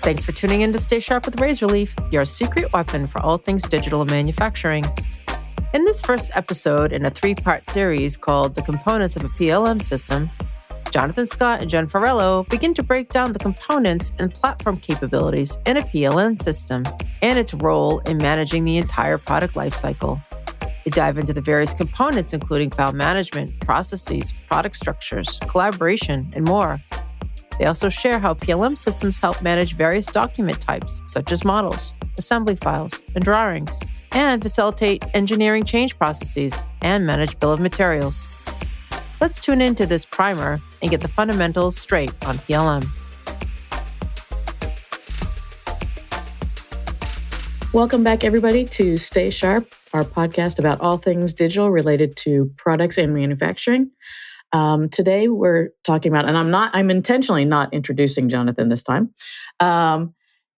Thanks for tuning in to Stay Sharp with Razorleaf, your secret weapon for all things digital and manufacturing. In this first episode in a 3-part series called The Components of a PLM System, Jonathan Scott and Jen Farello begin to break down the components and platform capabilities in a PLM system and its role in managing the entire product lifecycle. They dive into the various components, including file management, processes, product structures, collaboration, and more. They also share how PLM systems help manage various document types, such as models, assembly files, and drawings, and facilitate engineering change processes and manage bill of materials. Let's tune into this primer and get the fundamentals straight on PLM. Welcome back, everybody, to Stay Sharp, our podcast about all things digital related to products and manufacturing. Today we're talking about, and I'm intentionally not introducing Jonathan this time.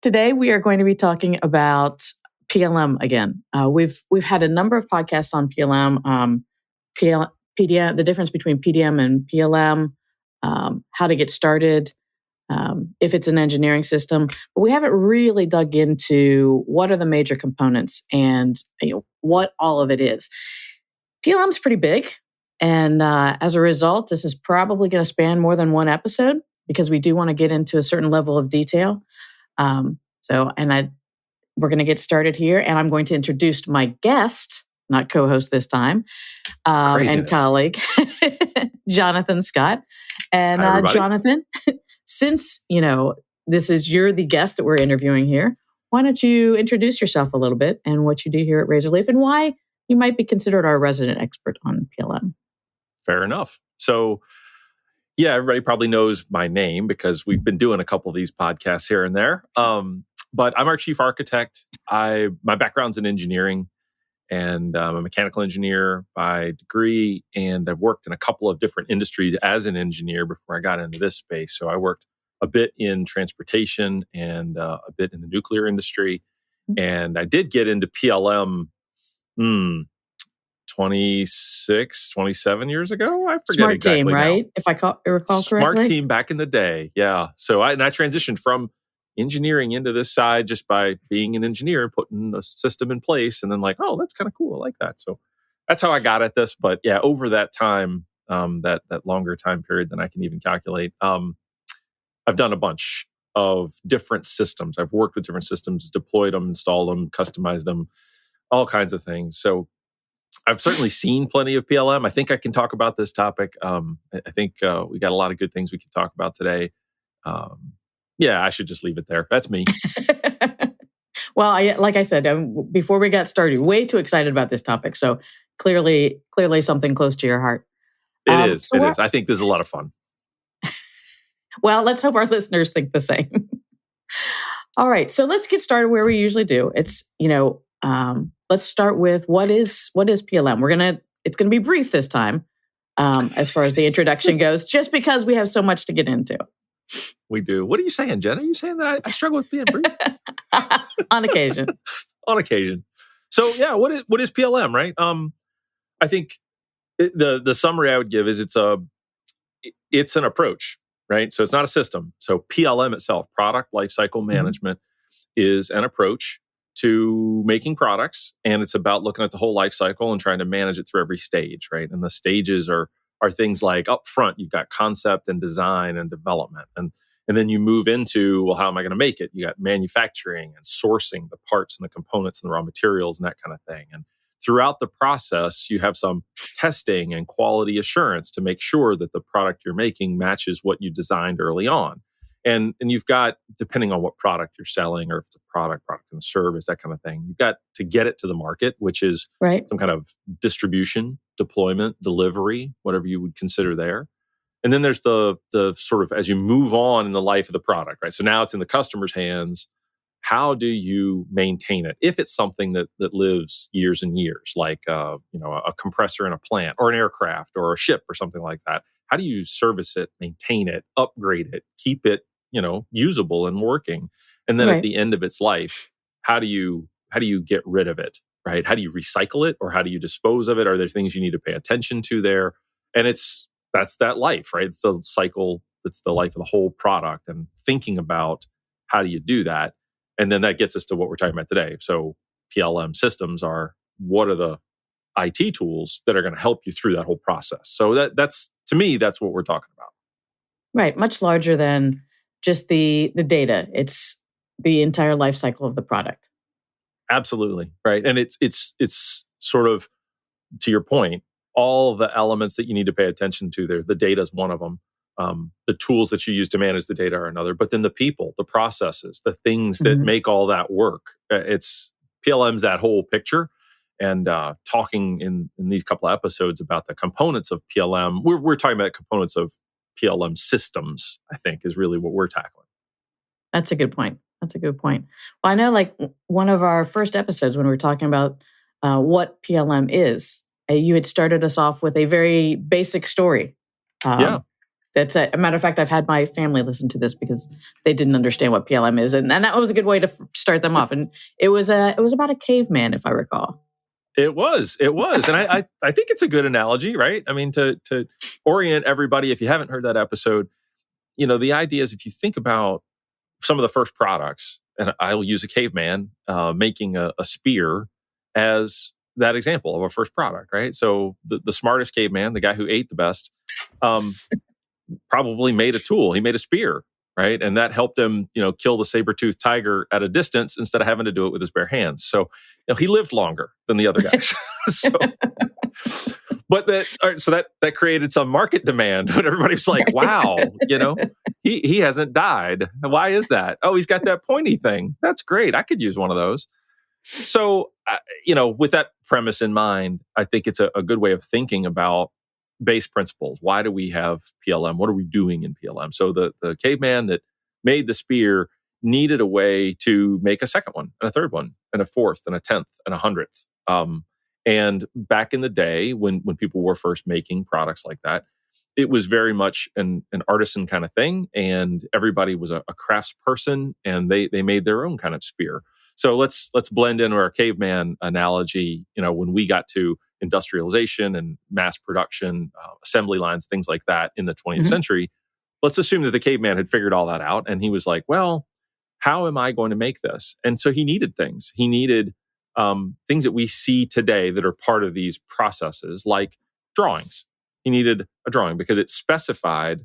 Today we are going to be talking about PLM again. We've had a number of podcasts on PLM, PDM, the difference between PDM and PLM, how to get started, if it's an engineering system, but we haven't really dug into what are the major components and what all of it is. PLM's pretty big. And as a result, this is probably going to span more than one episode because we do want to get into a certain level of detail. We're going to get started here, and I'm going to introduce my guest, not co-host this time, and colleague, Jonathan Scott. And Hi, Jonathan, since you're the guest that we're interviewing here, why don't you introduce yourself a little bit and what you do here at Razorleaf and why you might be considered our resident expert on PLM? Fair enough. So, yeah, everybody probably knows my name because we've been doing a couple of these podcasts here and there. But I'm our chief architect. My background's in engineering, and I'm a mechanical engineer by degree, and I've worked in a couple of different industries as an engineer before I got into this space. So I worked a bit in transportation and a bit in the nuclear industry, and I did get into PLM 27 years ago. I forget Smart exactly team, right? now. If I recall correctly. Smart team back in the day, yeah. So I transitioned from engineering into this side just by being an engineer and putting a system in place, and then that's kind of cool. I like that. So that's how I got at this. But yeah, over that time, that longer time period than I can even calculate, I've done a bunch of different systems. I've worked with different systems, deployed them, installed them, customized them, all kinds of things. So I've certainly seen plenty of PLM. I think I can talk about this topic. I think we got a lot of good things we can talk about today. Yeah, I should just leave it there. That's me. Well, like I said, before we got started, way too excited about this topic. So clearly something close to your heart. It is. I think this is a lot of fun. Well, let's hope our listeners think the same. All right. So let's get started where we usually do. It's, let's start with what is PLM? It's going to be brief this time, as far as the introduction goes, just because we have so much to get into. We do. What are you saying, Jen? Are you saying that I struggle with being brief? On occasion. On occasion. So yeah, what is PLM, right? I think the summary I would give is it's an approach, right? So it's not a system. So PLM itself, product lifecycle management, is an approach to making products, and it's about looking at the whole life cycle and trying to manage it through every stage, right? And the stages are things like up front, you've got concept and design and development. And then you move into, well, how am I going to make it? You got manufacturing and sourcing the parts and the components and the raw materials and that kind of thing. And throughout the process, you have some testing and quality assurance to make sure that the product you're making matches what you designed early on. And you've got, depending on what product you're selling, or if it's a product and service, that kind of thing, you've got to get it to the market, which is some kind of distribution, deployment, delivery, whatever you would consider there. And then there's the sort of, as you move on in the life of the product, right? So now it's in the customer's hands. How do you maintain it? If it's something that lives years and years, like a compressor in a plant or an aircraft or a ship or something like that, how do you service it, maintain it, upgrade it, keep it usable and working? And then at the end of its life, how do you get rid of it, right? How do you recycle it, or how do you dispose of it? Are there things you need to pay attention to there? And that's that life, right? It's the cycle. It's the life of the whole product, and thinking about how do you do that? And then that gets us to what we're talking about today. So PLM systems are, what are the IT tools that are going to help you through that whole process? So that's, to me, that's what we're talking about. Right. Much larger than just the data. It's the entire life cycle of the product. Absolutely. Right. And it's sort of, to your point, all the elements that you need to pay attention to there. The data is one of them. The tools that you use to manage the data are another. But then the people, the processes, the things that make all that work. It's PLM's that whole picture. And talking in these couple of episodes about the components of PLM, we're talking about components of PLM systems, I think, is really what we're tackling. That's a good point. Well, I know like one of our first episodes when we were talking about what PLM is, you had started us off with a very basic story. That's a matter of fact, I've had my family listen to this because they didn't understand what PLM is. And that was a good way to start them off. And it was about a caveman, if I recall. It was. And I think it's a good analogy, right? I mean, to orient everybody, if you haven't heard that episode, the idea is if you think about some of the first products, and I'll use a caveman making a spear as that example of a first product, right? So the smartest caveman, the guy who ate the best, probably made a tool. He made a spear, right? And that helped him, kill the saber-toothed tiger at a distance instead of having to do it with his bare hands. So he lived longer than the other guys. But that created some market demand. But everybody's like, wow, he hasn't died. Why is that? Oh, he's got that pointy thing. That's great. I could use one of those. So, with that premise in mind, I think it's a good way of thinking about base principles. Why do we have PLM? What are we doing in PLM? So the caveman that made the spear needed a way to make a second one, and a third one, and a fourth, and a 10th, and a 100th. And back in the day, when people were first making products like that, it was very much an artisan kind of thing, and everybody was a craftsperson, and they made their own kind of spear. So let's blend into our caveman analogy. When we got to industrialization and mass production, assembly lines, things like that in the 20th century, let's assume that the caveman had figured all that out, and he was like, well, how am I going to make this? And so he needed things. He needed things that we see today that are part of these processes, like drawings. He needed a drawing because it specified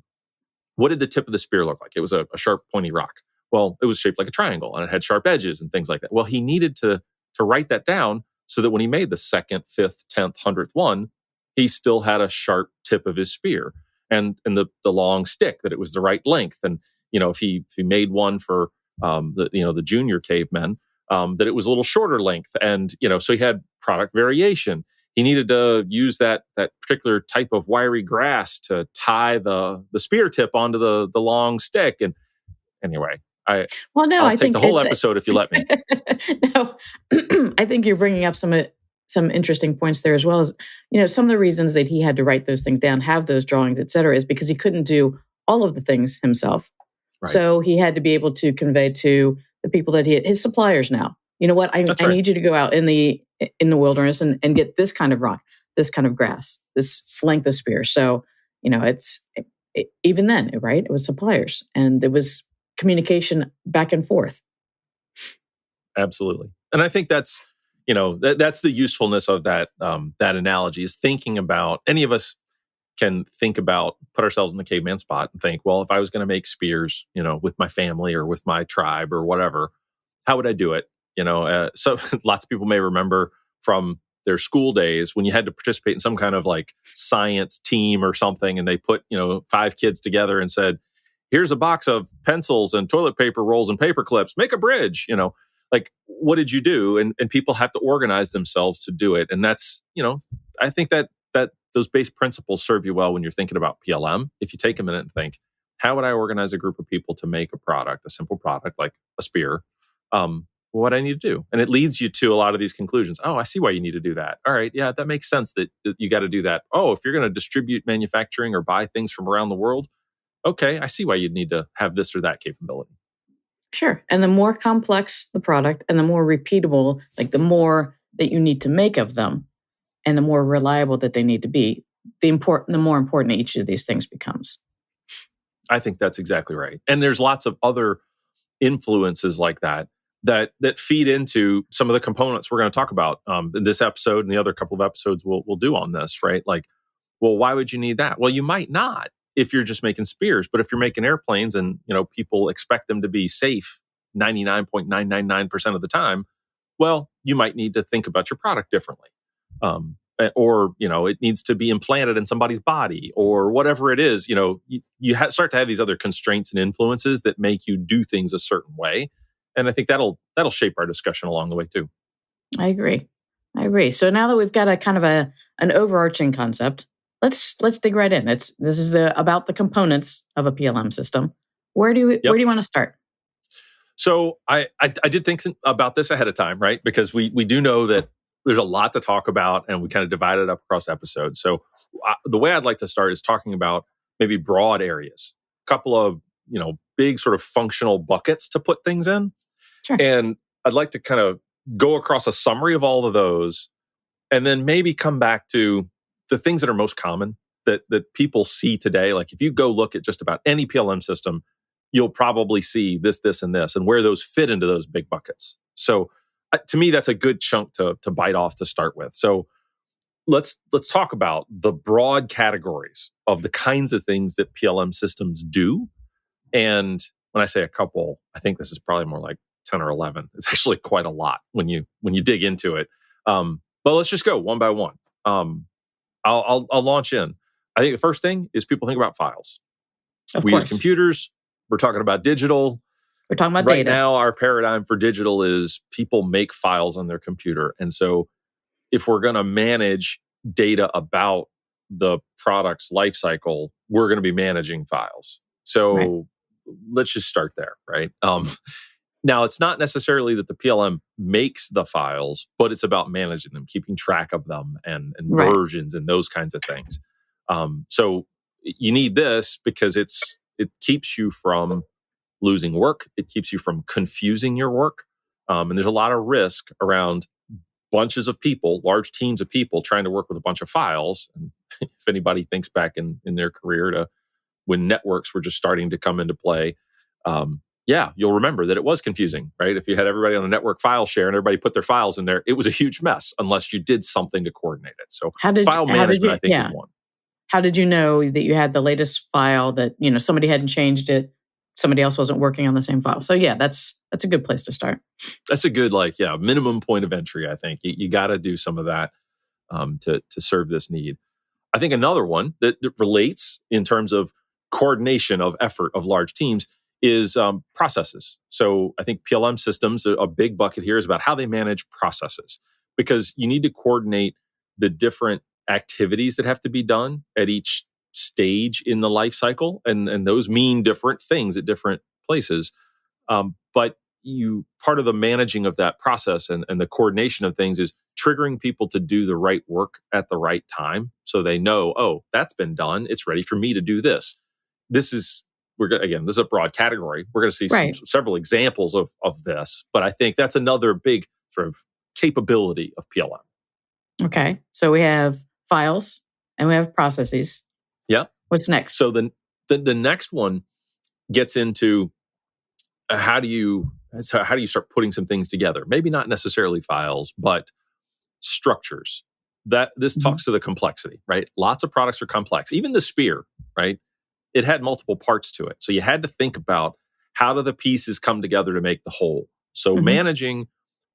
what did the tip of the spear look like. It was a sharp, pointy rock. Well, it was shaped like a triangle and it had sharp edges and things like that. Well, he needed to write that down so that when he made the 2nd, 5th, 10th, 100th one, he still had a sharp tip of his spear and the long stick, that it was the right length. And if he made one for the junior cavemen, that it was a little shorter length, and so he had product variation. He needed to use that particular type of wiry grass to tie the spear tip onto the long stick. And anyway, I'll take the whole episode if you let me. No, I think you're bringing up some interesting points there, as well as some of the reasons that he had to write those things down, have those drawings, et cetera, is because he couldn't do all of the things himself. Right. So he had to be able to convey to the people that his suppliers now, you know what, I need you to go out in the wilderness and get this kind of rock, this kind of grass, this length of spear. So, even then, right, it was suppliers and it was communication back and forth. Absolutely. And I think that's, that's the usefulness of that analogy, is thinking about, any of us can think about, put ourselves in the caveman spot and think, well, if I was going to make spears, with my family or with my tribe or whatever, how would I do it? So lots of people may remember from their school days when you had to participate in some kind of like science team or something, and they put, 5 kids together and said, here's a box of pencils and toilet paper rolls and paper clips, make a bridge, like, what did you do? And people have to organize themselves to do it. And that's, I think that those base principles serve you well when you're thinking about PLM. If you take a minute and think, how would I organize a group of people to make a product, a simple product like a spear? What I need to do. And it leads you to a lot of these conclusions. Oh, I see why you need to do that. All right. Yeah, that makes sense that you got to do that. Oh, if you're going to distribute manufacturing or buy things from around the world, okay, I see why you'd need to have this or that capability. Sure. And the more complex the product and the more repeatable, like the more that you need to make of them and the more reliable that they need to be, the more important each of these things becomes. I think that's exactly right. And there's lots of other influences like that feed into some of the components we're going to talk about in this episode and the other couple of episodes we'll do on this, right? Like, well, why would you need that? Well, you might not if you're just making spears, but if you're making airplanes and people expect them to be safe 99.999% of the time, well, you might need to think about your product differently. Or it needs to be implanted in somebody's body or whatever it is. You start to have these other constraints and influences that make you do things a certain way. And I think that'll shape our discussion along the way too. I agree. So now that we've got a kind of an overarching concept, let's dig right in. This is about the components of a PLM system. Where do you want to start? So I did think about this ahead of time, right? Because we do know that there's a lot to talk about, and we kind of divide it up across episodes. So the way I'd like to start is talking about maybe broad areas, a couple of big sort of functional buckets to put things in. Sure. And I'd like to kind of go across a summary of all of those, and then maybe come back to the things that are most common that people see today. Like if you go look at just about any PLM system, you'll probably see this, and this, and where those fit into those big buckets. So to me, that's a good chunk to bite off to start with. So let's talk about the broad categories of the kinds of things that PLM systems do. And when I say a couple, I think this is probably more like 10 or 11. It's actually quite a lot when you dig into it. But let's just go one by one. I'll launch in. I think the first thing is people think about files. Of we course. use computers. We're talking about digital. We're talking about right data. Now, our paradigm for digital is people make files on their computer. And so if we're going to manage data about the product's life cycle, we're going to be managing files. So let's just start there, right? Now, it's not necessarily that the PLM makes the files, but it's about managing them, keeping track of them and versions and those kinds of things. So you need this because it keeps you from losing work. It keeps you from confusing your work. And there's a lot of risk around bunches of people, large teams of people trying to work with a bunch of files. And if anybody thinks back in their career to when networks were just starting to come into play, you'll remember that it was confusing, right? If you had everybody on a network file share and everybody put their files in there, it was a huge mess unless you did something to coordinate it. So file management, I think, is one. How did you know that you had the latest file that, somebody hadn't changed it, somebody else wasn't working on the same file? So yeah, that's a good place to start. That's a good, minimum point of entry, I think. You got to do some of that to serve this need. I think another one that relates in terms of coordination of effort of large teams is processes. So I think PLM systems, a big bucket here is about how they manage processes, because you need to coordinate the different activities that have to be done at each stage in the life cycle. And those mean different things at different places. But part of the managing of that process and the coordination of things is triggering people to do the right work at the right time. So they know, oh, that's been done. It's ready for me to do this. This is a broad category. We're going to see several examples of this, but I think that's another big sort of capability of PLM. Okay. So we have files and we have processes. Yeah. What's next? So the next one gets into how do you start putting some things together? Maybe not necessarily files, but structures. This talks to the complexity, right? Lots of products are complex. Even the spear, right? It had multiple parts to it. So you had to think about how do the pieces come together to make the whole. So managing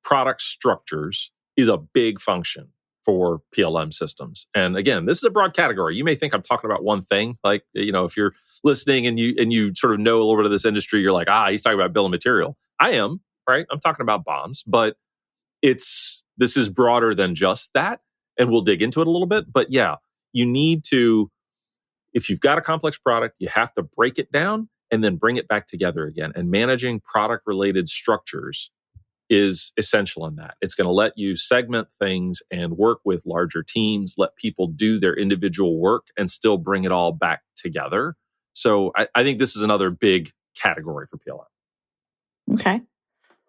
product structures is a big function for PLM systems. And again, this is a broad category. You may think I'm talking about one thing. Like, if you're listening and you sort of know a little bit of this industry, you're like, he's talking about bill of material. I am, right? I'm talking about bombs, but this is broader than just that. And we'll dig into it a little bit. But yeah, you need to, if you've got a complex product, you have to break it down and then bring it back together again. And managing product-related structures is essential in that. It's going to let you segment things and work with larger teams, let people do their individual work and still bring it all back together. So I think this is another big category for PLM. Okay.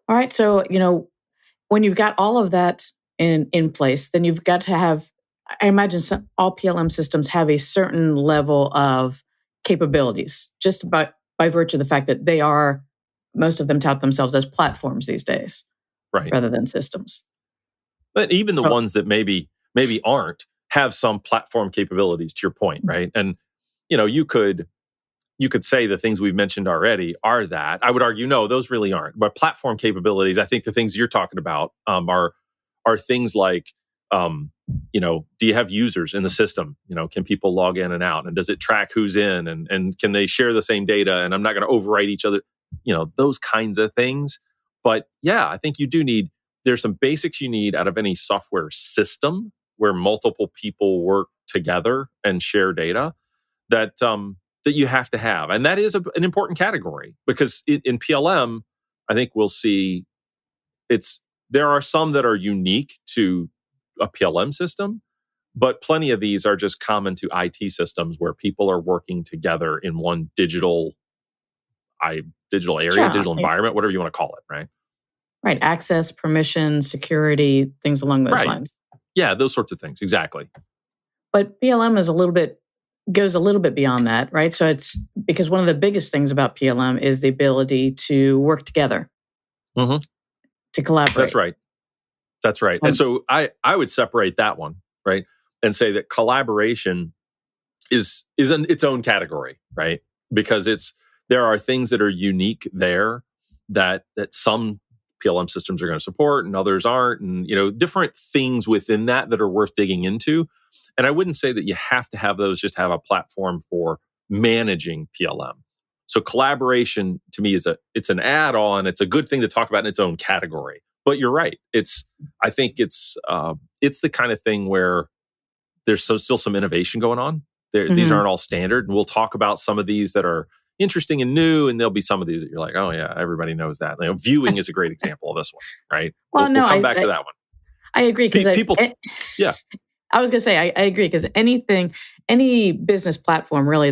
All right. So, when you've got all of that in place, then you've got to have, I imagine all PLM systems have a certain level of capabilities, just by virtue of the fact that they are most of them tout themselves as platforms these days, right? Rather than systems. But even the ones that maybe aren't have some platform capabilities. To your point, right? And you could say the things we've mentioned already are that. I would argue no, those really aren't. But platform capabilities, I think the things you're talking about are things like, do you have users in the system? Can people log in and out? And does it track who's in? And can they share the same data? And I'm not going to overwrite each other. Those kinds of things. But yeah, I think you do need, there's some basics you need out of any software system where multiple people work together and share data that you have to have. And that is an important category because in PLM, I think we'll see there are some that are unique to a PLM system, but plenty of these are just common to IT systems where people are working together in one digital area, digital environment, whatever you want to call it, right? Right. Access, permission, security, things along those lines. Yeah, those sorts of things. Exactly. But PLM goes a little bit beyond that, right? So it's because one of the biggest things about PLM is the ability to work together, to collaborate. That's right. And so I would separate that one, right? And say that collaboration is in its own category, right? Because there are things that are unique there that some PLM systems are going to support and others aren't, and different things within that are worth digging into. And I wouldn't say that you have to have those just have a platform for managing PLM. So collaboration to me it's an add-on. It's a good thing to talk about in its own category. But you're right. I think it's the kind of thing where there's still some innovation going on. These aren't all standard, and we'll talk about some of these that are interesting and new, and there'll be some of these that you're like, oh yeah, everybody knows that. Viewing is a great example of this one, right? We'll come back to that one. I agree because people. Yeah, I was going to say I agree because any business platform really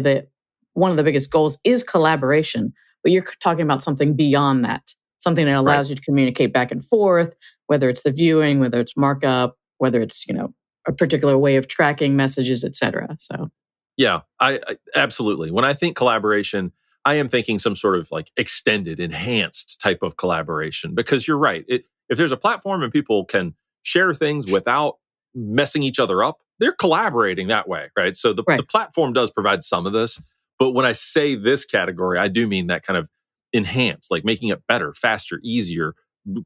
one of the biggest goals is collaboration, but you're talking about something beyond that, something that allows you to communicate back and forth, whether it's the viewing, whether it's markup, whether it's a particular way of tracking messages, et cetera. So. Yeah, I absolutely. When I think collaboration, I am thinking some sort of like extended, enhanced type of collaboration. Because you're right. If there's a platform and people can share things without messing each other up, they're collaborating that way, right? So the platform does provide some of this. But when I say this category, I do mean that kind of enhanced, like making it better, faster, easier,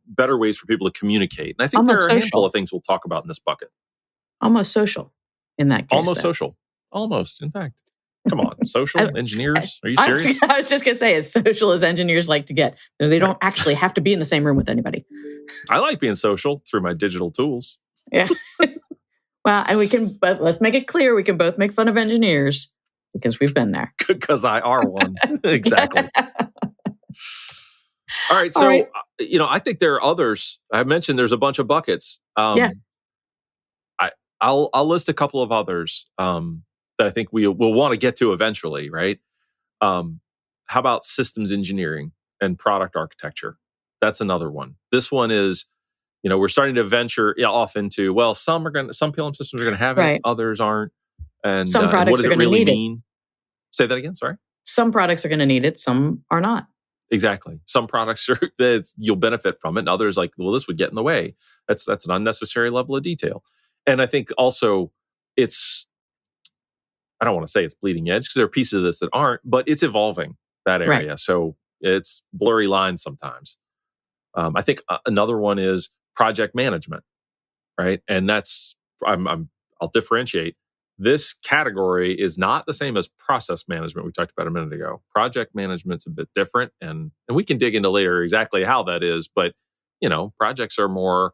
better ways for people to communicate. And I think almost there are social. A handful of things we'll talk about in this bucket. Almost social in that case. Almost social. Almost, in fact. Come on, social engineers? Are you serious? I was just going to say, as social as engineers like to get, they don't actually have to be in the same room with anybody. I like being social through my digital tools. Yeah. Well, and but let's make it clear, we can both make fun of engineers because we've been there. Because I are one. Exactly. All right. So, I think there are others. I mentioned there's a bunch of buckets. I'll list a couple of others that I think we'll want to get to eventually, right? How about systems engineering and product architecture? That's another one. This one is, we're starting to venture off into, well, some PLM systems are going to have it, others aren't. And some products and what does are going to really need mean? It. Say that again, sorry? Some products are going to need it, some are not. Exactly. Some products you'll benefit from it, and others like, well, this would get in the way. That's an unnecessary level of detail. And I think also I don't want to say it's bleeding edge because there are pieces of this that aren't, but it's evolving that area. Right. So it's blurry lines sometimes. I think another one is project management, right? And that's I'll differentiate. This category is not the same as process management we talked about a minute ago. Project management's a bit different, and we can dig into later exactly how that is. But projects are more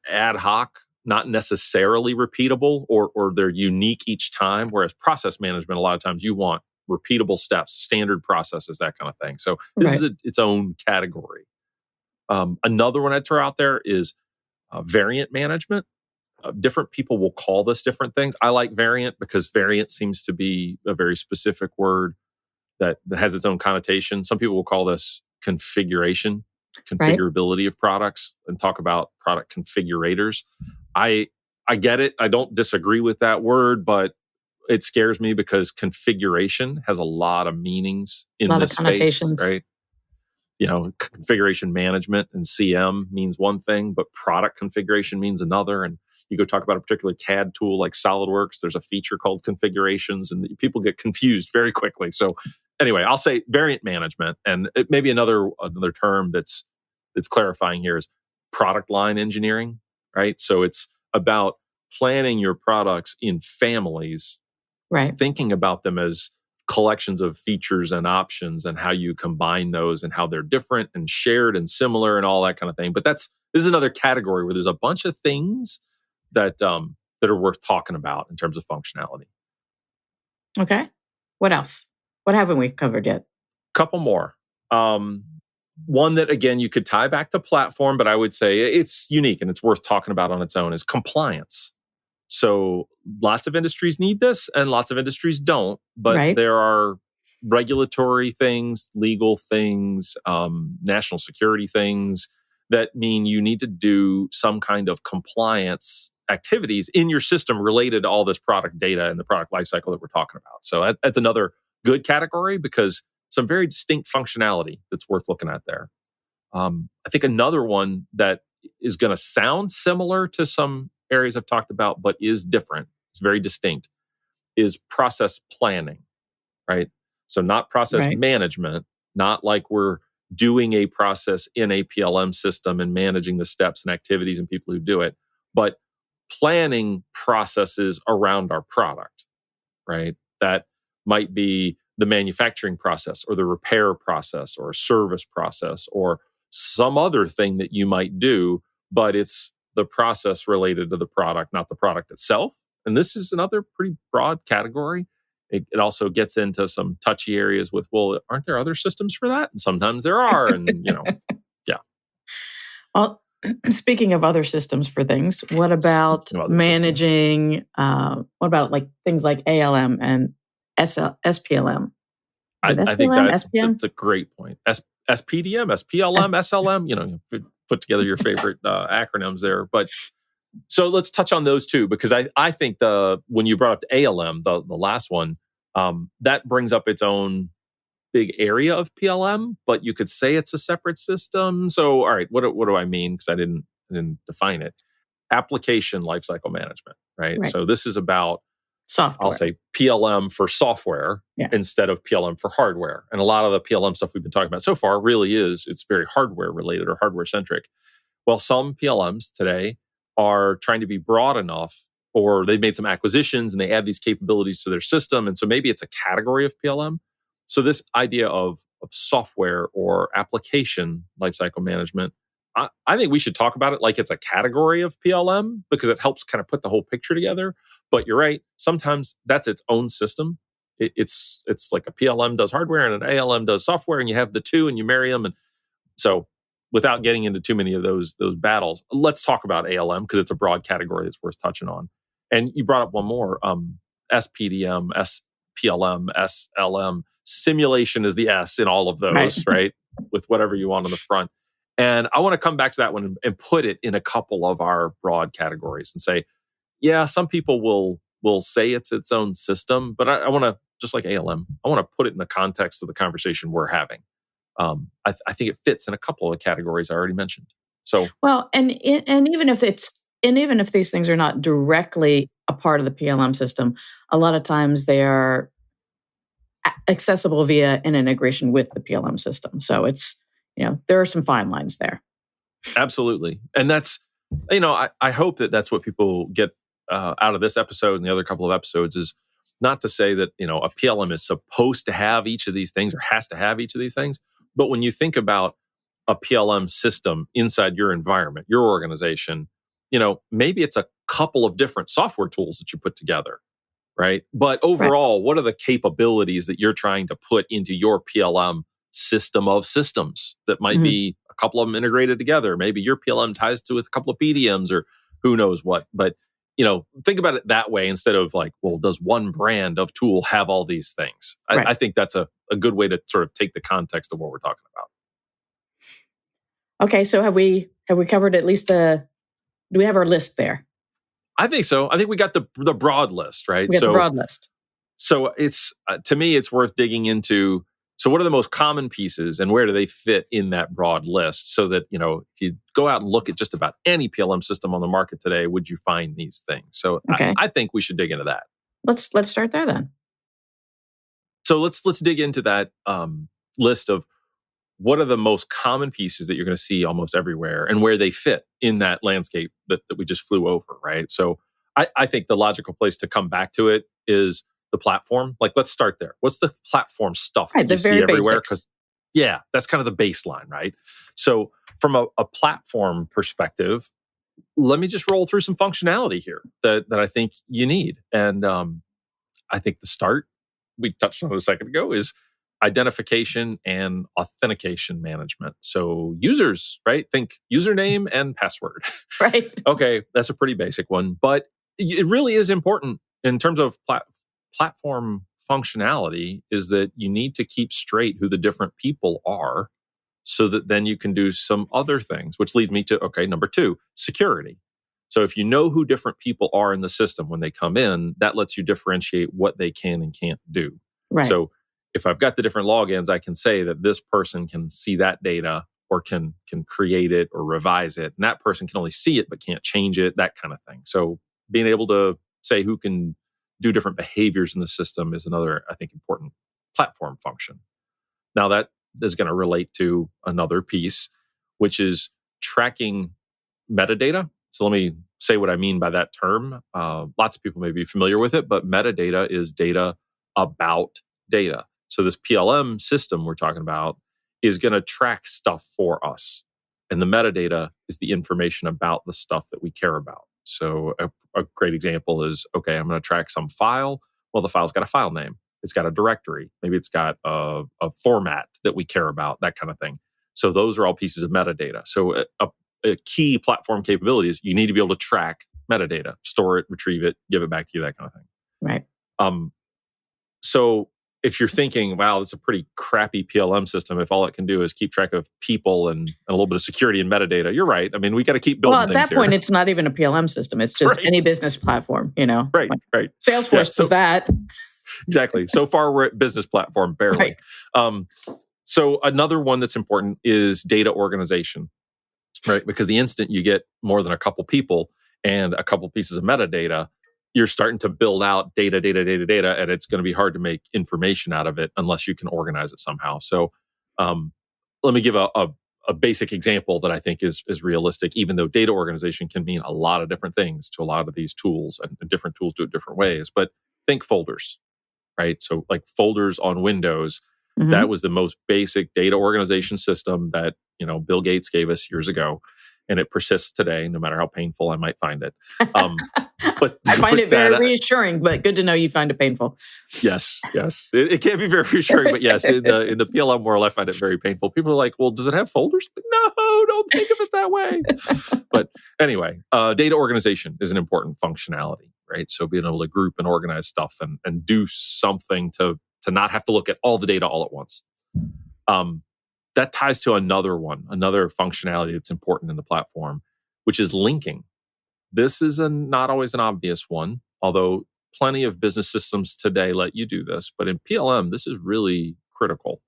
ad hoc, not necessarily repeatable, or they're unique each time. Whereas process management, a lot of times you want repeatable steps, standard processes, that kind of thing. So this is its own category. Another one I'd throw out there is variant management. Different people will call this different things. I like variant because variant seems to be a very specific word that has its own connotation. Some people will call this configurability of products, and talk about product configurators. I get it. I don't disagree with that word, but it scares me because configuration has a lot of meanings in this space, right? configuration management and CM means one thing, but product configuration means another. And you go talk about a particular CAD tool like SolidWorks, there's a feature called configurations, and people get confused very quickly. So anyway, I'll say variant management, and maybe another term that's clarifying here is product line engineering, right? So it's about planning your products in families, right? Thinking about them as collections of features and options and how you combine those and how they're different and shared and similar and all that kind of thing. But this is another category where there's a bunch of things that are worth talking about in terms of functionality. Okay. What else? What haven't we covered yet? Couple more. One that, again, you could tie back to platform, but I would say it's unique and it's worth talking about on its own is compliance. So lots of industries need this and lots of industries don't, but there are regulatory things, legal things, national security things that mean you need to do some kind of compliance activities in your system related to all this product data and the product lifecycle that we're talking about. So that's another good category because some very distinct functionality that's worth looking at there. I think another one that is going to sound similar to some areas I've talked about, but is different, it's very distinct, is process planning, right? So not process management, not like we're doing a process in a PLM system and managing the steps and activities and people who do it, but planning processes around our product, right? That might be the manufacturing process or the repair process or service process or some other thing that you might do, but it's the process related to the product, not the product itself. And this is another pretty broad category. It also gets into some touchy areas with, well, aren't there other systems for that? And sometimes there are. And, yeah. Well, speaking of other systems for things, what about managing, what about like things like ALM and SPLM? I think that's a great point. SPDM, SPLM, SLM, put together your favorite acronyms there. But so let's touch on those two, because I think when you brought up the ALM, the last one, that brings up its own big area of PLM, but you could say it's a separate system. So, all right, what do I mean? Because I didn't define it. Application lifecycle management, right? So this is about software. I'll say PLM for software instead of PLM for hardware. And a lot of the PLM stuff we've been talking about so far really it's very hardware related or hardware centric. Well, some PLMs today are trying to be broad enough, or they've made some acquisitions and they add these capabilities to their system. And so maybe it's a category of PLM. So this idea of software or application lifecycle management, I think we should talk about it like it's a category of PLM because it helps kind of put the whole picture together. But you're right, sometimes that's its own system. It's like a PLM does hardware and an ALM does software, and you have the two and you marry them. And so without getting into too many of those battles, let's talk about ALM because it's a broad category that's worth touching on. And you brought up one more, SPDM, SPLM, SLM. Simulation is the S in all of those, right? With whatever you want on the front. And I want to come back to that one and put it in a couple of our broad categories and say, yeah, some people will say it's its own system, but I want to, just like ALM, I want to put it in the context of the conversation we're having. I think it fits in a couple of the categories I already mentioned. So well, and even if these things are not directly a part of the PLM system, a lot of times they are accessible via an integration with the PLM system. So it's, there are some fine lines there. Absolutely. And that's, I hope that's what people get out of this episode and the other couple of episodes is not to say that, a PLM is supposed to have each of these things or has to have each of these things. But when you think about a PLM system inside your environment, your organization, maybe it's a couple of different software tools that you put together, right? But overall, what are the capabilities that you're trying to put into your PLM system of systems that might be a couple of them integrated together? Maybe your PLM ties to with a couple of PDMs or who knows what. But, think about it that way instead of like, well, does one brand of tool have all these things? I think that's a good way to sort of take the context of what we're talking about. Okay, so have we covered at least do we have our list there? I think so. I think we got the broad list, right? We got the broad list. So it's to me, it's worth digging into So what are the most common pieces and where do they fit in that broad list so that, if you go out and look at just about any PLM system on the market today, would you find these things? So Okay. I think we should dig into that. Let's start there then. So let's dig into that list of what are the most common pieces that you're going to see almost everywhere and where they fit in that landscape that we just flew over, right? So I think the logical place to come back to it is the platform. Like, let's start there. What's the platform stuff that you see everywhere? Because, that's kind of the baseline, right? So from a platform perspective, let me just roll through some functionality here that I think you need. And I think the start, we touched on it a second ago, is identification and authentication management. So users, right? Think username and password. Right. Okay, that's a pretty basic one, but it really is important in terms of platform functionality, is that you need to keep straight who the different people are so that then you can do some other things, which leads me to, number 2, security. So if you know who different people are in the system when they come in, that lets you differentiate what they can and can't do. Right. So if I've got the different logins, I can say that this person can see that data or can create it or revise it. And that person can only see it but can't change it, that kind of thing. So being able to say who can do different behaviors in the system is another, I think, important platform function. Now that is going to relate to another piece, which is tracking metadata. So let me say what I mean by that term. Lots of people may be familiar with it, but metadata is data about data. So this PLM system we're talking about is going to track stuff for us. And the metadata is the information about the stuff that we care about. So a great example is, I'm going to track some file. Well, the file's got a file name. It's got a directory. Maybe it's got a format that we care about, that kind of thing. So those are all pieces of metadata. So a key platform capability is you need to be able to track metadata, store it, retrieve it, give it back to you, that kind of thing. Right. So if you're thinking, wow, this is a pretty crappy PLM system, if all it can do is keep track of people and a little bit of security and metadata, you're right. I mean, we got to keep building things here. Well, at that point, it's not even a PLM system. It's just any business platform, Right, right. Salesforce does that. Exactly. So far, we're at business platform, barely. Right. So another one that's important is data organization, right? Because the instant you get more than a couple people and a couple pieces of metadata, you're starting to build out data, and it's going to be hard to make information out of it unless you can organize it somehow. So let me give a basic example that I think is realistic, even though data organization can mean a lot of different things to a lot of these tools, and different tools do it different ways. But think folders, right? So like folders on Windows, that was the most basic data organization system that, Bill Gates gave us years ago. And it persists today, no matter how painful I might find it. But I find it very reassuring, but good to know you find it painful. Yes. It can be very reassuring, but yes, in the PLM world, I find it very painful. People are like, well, does it have folders? But no, don't think of it that way. But anyway, data organization is an important functionality, right? So being able to group and organize stuff and do something to not have to look at all the data all at once. That ties to another functionality that's important in the platform, which is linking. This is not always an obvious one, although plenty of business systems today let you do this. But in PLM, this is really critical.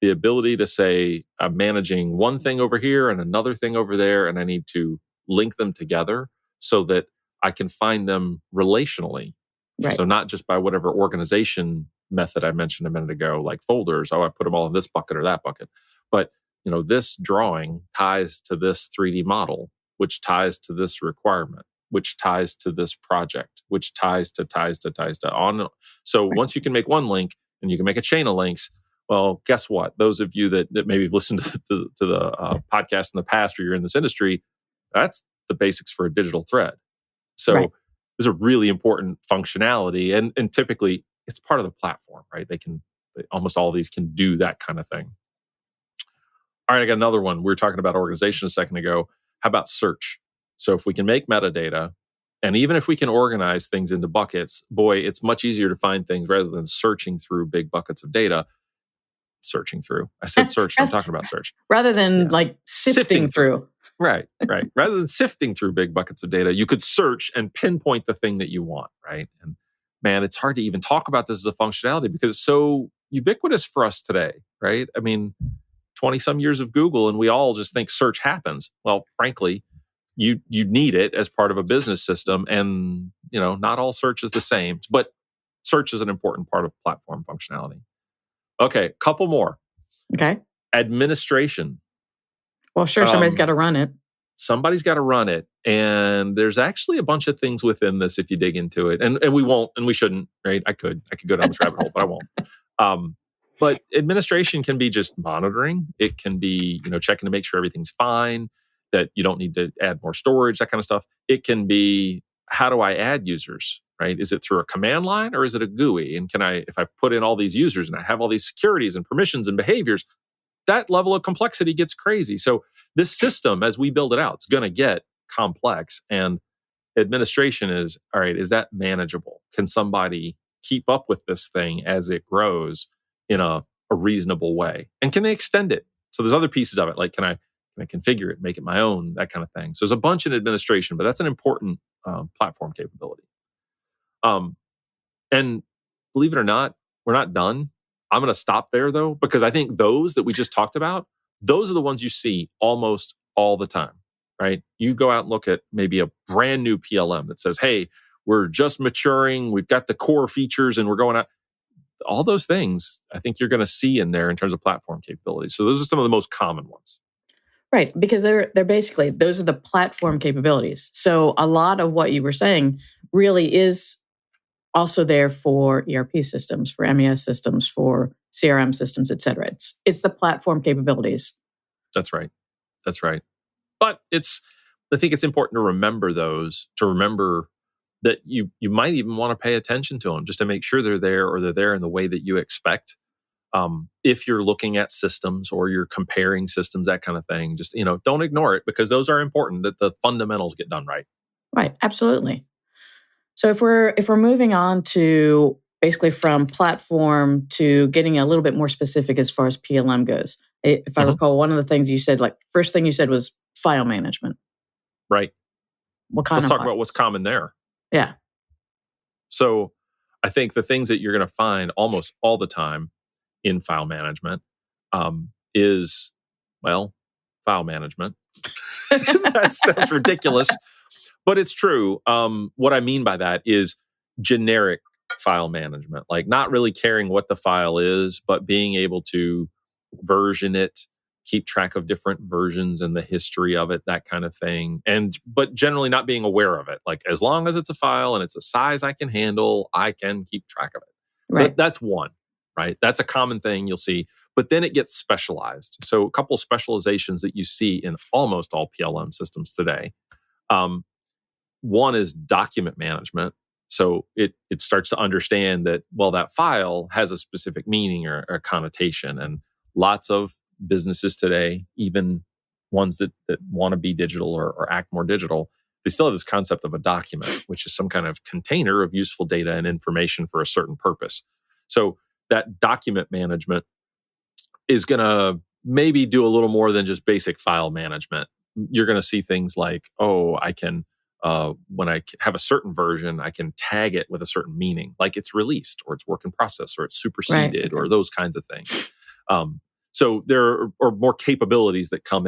The ability to say, I'm managing one thing over here and another thing over there, and I need to link them together so that I can find them relationally. Right. So not just by whatever organization method I mentioned a minute ago, like folders. I put them all in this bucket or that bucket. But this drawing ties to this 3D model, which ties to this requirement, which ties to this project, which ties to on. So once you can make one link and you can make a chain of links, well, guess what? Those of you that maybe have listened to the podcast in the past, or you're in this industry, that's the basics for a digital thread. So There's a really important functionality, and typically it's part of the platform, right? Almost all of these can do that kind of thing. All right, I got another one. We were talking about organization a second ago. How about search? So if we can make metadata, and even if we can organize things into buckets, boy, it's much easier to find things rather than searching through big buckets of data. Searching through. I said search, I'm talking about search. Rather than sifting through. Right. Rather than sifting through big buckets of data, you could search and pinpoint the thing that you want, right? And man, it's hard to even talk about this as a functionality because it's so ubiquitous for us today, right? I mean, 20 some years of Google and we all just think search happens. Well, frankly, you need it as part of a business system, and not all search is the same, but search is an important part of platform functionality. Okay, couple more. Okay. Administration. Well, sure, somebody's got to run it. Somebody's got to run it, and there's actually a bunch of things within this if you dig into it, and we won't, and we shouldn't, right? I could go down this rabbit hole, but I won't. But administration can be just monitoring. It can be checking to make sure everything's fine, that you don't need to add more storage, that kind of stuff. It can be, how do I add users, right? Is it through a command line or is it a GUI? And if I put in all these users and I have all these securities and permissions and behaviors, that level of complexity gets crazy. So this system, as we build it out, it's going to get complex. And administration is, all right, is that manageable? Can somebody keep up with this thing as it grows in a reasonable way? And can they extend it? So there's other pieces of it, like can I configure it, make it my own, that kind of thing. So there's a bunch in administration, but that's an important platform capability. And believe it or not, we're not done. I'm going to stop there though, because I think those that we just talked about, those are the ones you see almost all the time, right? You go out and look at maybe a brand new PLM that says, hey, we're just maturing, we've got the core features and we're going out. All those things I think you're going to see in there in terms of platform capabilities. So those are some of the most common ones. Right, because they're basically, those are the platform capabilities. So a lot of what you were saying really is also there for ERP systems, for MES systems, for CRM systems, et cetera. It's the platform capabilities. That's right. But I think it's important to remember those, to remember that you might even want to pay attention to them just to make sure they're there, or they're there in the way that you expect. If you're looking at systems or you're comparing systems, that kind of thing, just, don't ignore it, because those are important, that the fundamentals get done right. Right. Absolutely. So if we're moving on to basically from platform to getting a little bit more specific as far as PLM goes, if I recall, one of the things you said, first thing you said was file management. Right. Let's talk about what's common there. Yeah. So I think the things that you're going to find almost all the time in file management is, file management. That sounds ridiculous, but it's true. What I mean by that is generic file management, like not really caring what the file is, but being able to version it, keep track of different versions and the history of it, that kind of thing. But generally not being aware of it. Like, as long as it's a file and it's a size I can handle, I can keep track of it. Right. So that's one, right? That's a common thing you'll see. But then it gets specialized. So a couple specializations that you see in almost all PLM systems today. One is document management. So it starts to understand that, that file has a specific meaning or a connotation. And lots of businesses today, even ones that want to be digital or act more digital, they still have this concept of a document, which is some kind of container of useful data and information for a certain purpose. So that document management is going to maybe do a little more than just basic file management. You're going to see things like, I can, when I have a certain version, I can tag it with a certain meaning, like it's released or it's work in process or it's superseded or those kinds of things. So there are more capabilities that come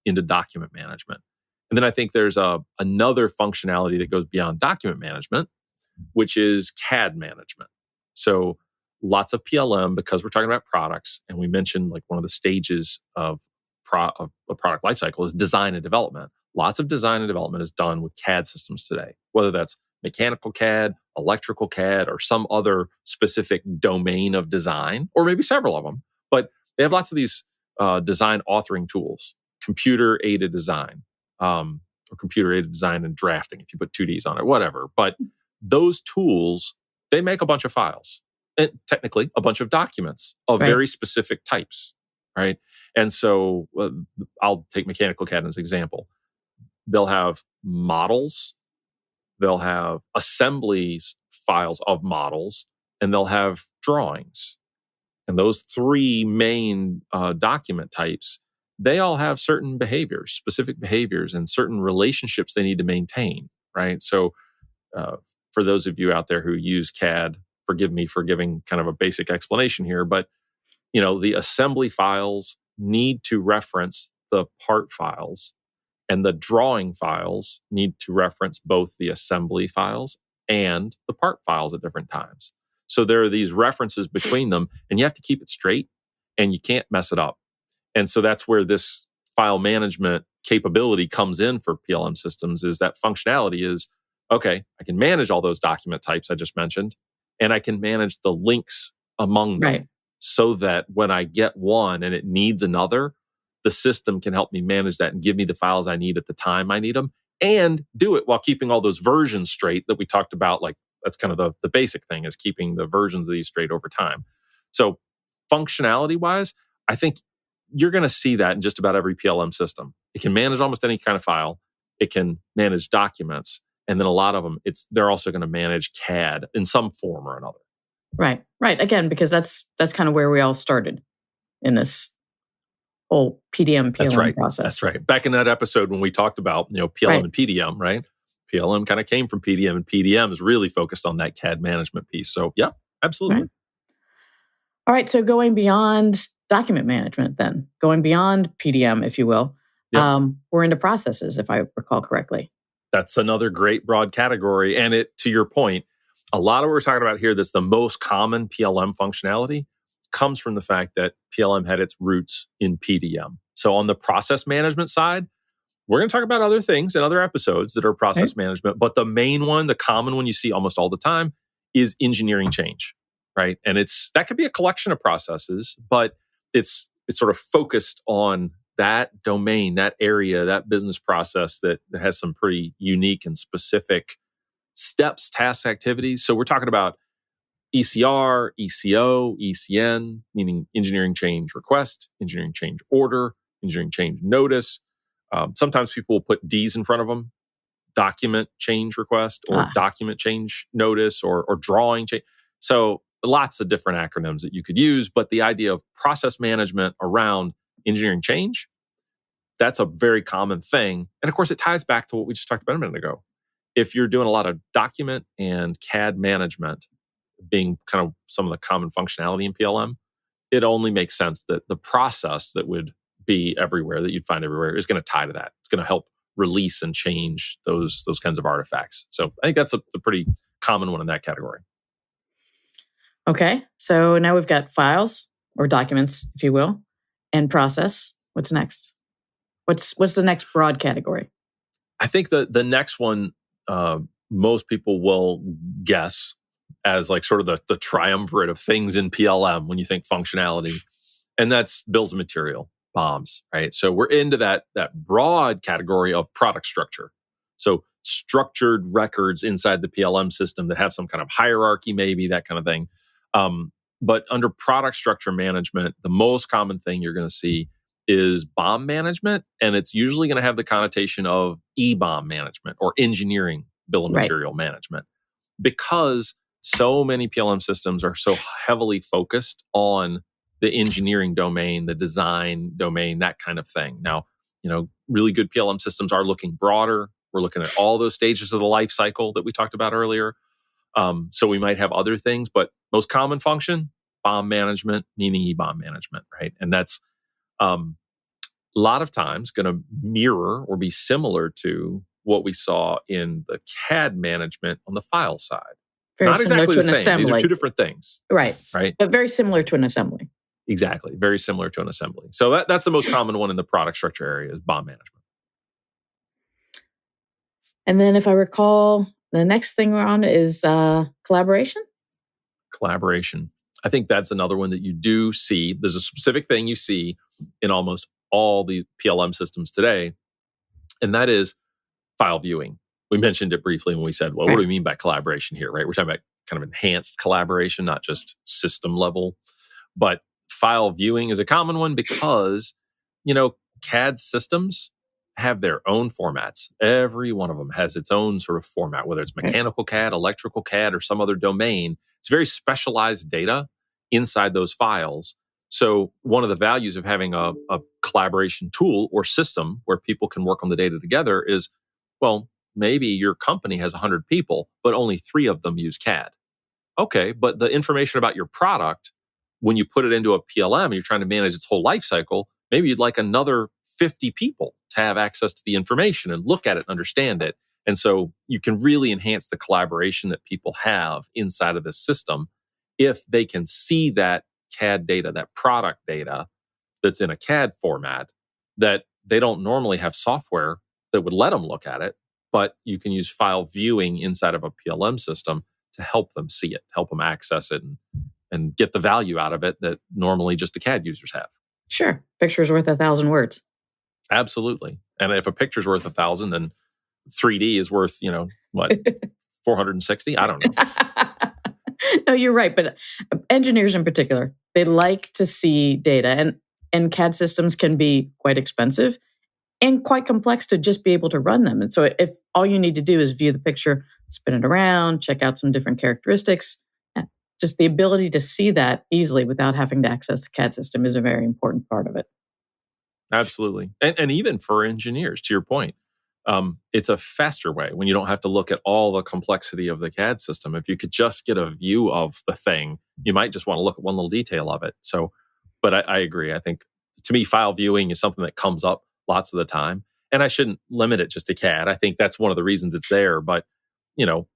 into document management. And then I think there's another functionality that goes beyond document management, which is CAD management. So lots of PLM, because we're talking about products, and we mentioned like one of the stages of a product lifecycle is design and development. Lots of design and development is done with CAD systems today, whether that's mechanical CAD, electrical CAD, or some other specific domain of design, or maybe several of them. But they have lots of these design authoring tools, computer-aided design, or computer-aided design and drafting, if you put 2Ds on it, whatever. But those tools, they make a bunch of files, and technically a bunch of documents of very specific types, right? And so I'll take mechanical CAD as an example. They'll have models, they'll have assemblies files of models, and they'll have drawings. And those three main document types, they all have certain behaviors, specific behaviors, and certain relationships they need to maintain, right? So for those of you out there who use CAD forgive me for giving kind of a basic explanation here, but the assembly files need to reference the part files, and the drawing files need to reference both the assembly files and the part files at different times. So there are these references between them, and you have to keep it straight, and you can't mess it up. And so that's where this file management capability comes in for PLM systems, is that functionality is, okay, I can manage all those document types I just mentioned, and I can manage the links among them. Right. So that when I get one and it needs another, the system can help me manage that and give me the files I need at the time I need them, and do it while keeping all those versions straight that we talked about. Like, that's kind of the basic thing, is keeping the versions of these straight over time. So functionality-wise, I think you're going to see that in just about every PLM system. It can manage almost any kind of file. It can manage documents. And then a lot of them, they're also going to manage CAD in some form or another. Right. Again, because that's kind of where we all started in this whole PLM process. That's right. Back in that episode when we talked about PLM and PDM, right? PLM kind of came from PDM, and PDM is really focused on that CAD management piece. So yeah, absolutely. Right. All right. So going beyond document management, then going beyond PDM, if you will, we're into processes, if I recall correctly. That's another great broad category. And to your point, a lot of what we're talking about here that's the most common PLM functionality comes from the fact that PLM had its roots in PDM. So on the process management side, we're going to talk about other things in other episodes that are process management. But the main one, the common one you see almost all the time, is engineering change, right? And that could be a collection of processes, but it's sort of focused on that domain, that area, that business process that has some pretty unique and specific steps, tasks, activities. So we're talking about ECR, ECO, ECN, meaning engineering change request, engineering change order, engineering change notice. Sometimes people will put Ds in front of them, document change request or document change notice or drawing change. So lots of different acronyms that you could use, but the idea of process management around engineering change, that's a very common thing. And of course, it ties back to what we just talked about a minute ago. If you're doing a lot of document and CAD management being kind of some of the common functionality in PLM, it only makes sense that the process that would be everywhere, that you'd find everywhere, is going to tie to that. It's going to help release and change those kinds of artifacts. So I think that's a pretty common one in that category. Okay, so now we've got files or documents, if you will, and process. What's next? What's the next broad category? I think the next one, most people will guess as like sort of the triumvirate of things in PLM when you think functionality, and that's bills of material, BOMs, right? So we're into that broad category of product structure. So structured records inside the PLM system that have some kind of hierarchy, maybe that kind of thing. But under product structure management, the most common thing you're going to see is BOM management, and it's usually going to have the connotation of EBOM management or engineering bill of material management, because so many PLM systems are so heavily focused on the engineering domain, the design domain, that kind of thing. Now, really good PLM systems are looking broader. We're looking at all those stages of the life cycle that we talked about earlier. So we might have other things, but most common function, BOM management, meaning EBOM management, right? And that's a lot of times going to mirror or be similar to what we saw in the CAD management on the file side. Very Not similar exactly to the an same. assembly. These are two different things. Right. But very similar to an assembly. Exactly. Very similar to an assembly. So that's the most common one in the product structure area, is BOM management. And then if I recall, the next thing we're on is collaboration. Collaboration. I think that's another one that you do see. There's a specific thing you see in almost all these PLM systems today, and that is file viewing. We mentioned it briefly when we said, well, what do we mean by collaboration here, right? We're talking about kind of enhanced collaboration, not just system level. But file viewing is a common one because, CAD systems have their own formats. Every one of them has its own sort of format, whether it's mechanical CAD, electrical CAD, or some other domain. It's very specialized data inside those files. So one of the values of having a collaboration tool or system where people can work on the data together is, well, maybe your company has 100 people, but only 3 of them use CAD. Okay, but the information about your product, when you put it into a PLM, you're trying to manage its whole life cycle, maybe you'd like another 50 people to have access to the information and look at it and understand it. And so you can really enhance the collaboration that people have inside of this system if they can see that CAD data, that product data that's in a CAD format that they don't normally have software that would let them look at it, but you can use file viewing inside of a PLM system to help them see it, help them access it and get the value out of it that normally just the CAD users have. Sure. Picture's worth 1,000 words. Absolutely. And if a picture's worth 1,000, then 3D is worth, 460? I don't know. No, you're right. But engineers in particular, they like to see data. And CAD systems can be quite expensive and quite complex to just be able to run them. And so if all you need to do is view the picture, spin it around, check out some different characteristics, just the ability to see that easily without having to access the CAD system is a very important part of it. Absolutely. And even for engineers, to your point, it's a faster way when you don't have to look at all the complexity of the CAD system. If you could just get a view of the thing, you might just want to look at one little detail of it. So, but I agree. I think, to me, file viewing is something that comes up lots of the time. And I shouldn't limit it just to CAD. I think that's one of the reasons it's there. But,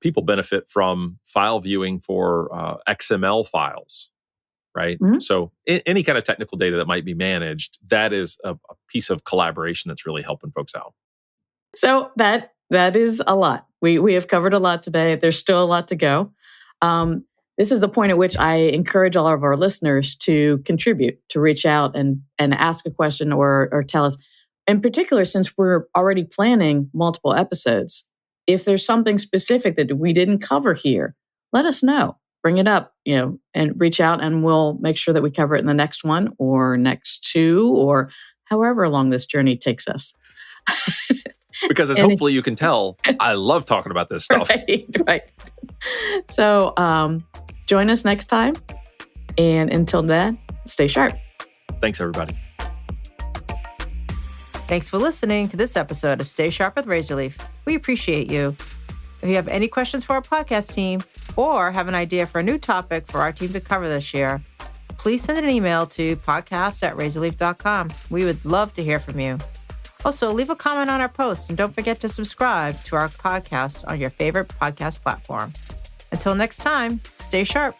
people benefit from file viewing for XML files, right? Mm-hmm. So any kind of technical data that might be managed, that is a piece of collaboration that's really helping folks out. So that is a lot. We have covered a lot today. There's still a lot to go. This is the point at which I encourage all of our listeners to contribute, to reach out and ask a question or tell us. In particular, since we're already planning multiple episodes, if there's something specific that we didn't cover here, let us know. Bring it up, and reach out, and we'll make sure that we cover it in the next one or next two or however long this journey takes us. Because as hopefully you can tell, I love talking about this stuff. Right. So join us next time. And until then, stay sharp. Thanks, everybody. Thanks for listening to this episode of Stay Sharp with Razorleaf. We appreciate you. If you have any questions for our podcast team or have an idea for a new topic for our team to cover this year, please send an email to podcast@razorleaf.com. We would love to hear from you. Also, leave a comment on our post and don't forget to subscribe to our podcast on your favorite podcast platform. Until next time, stay sharp.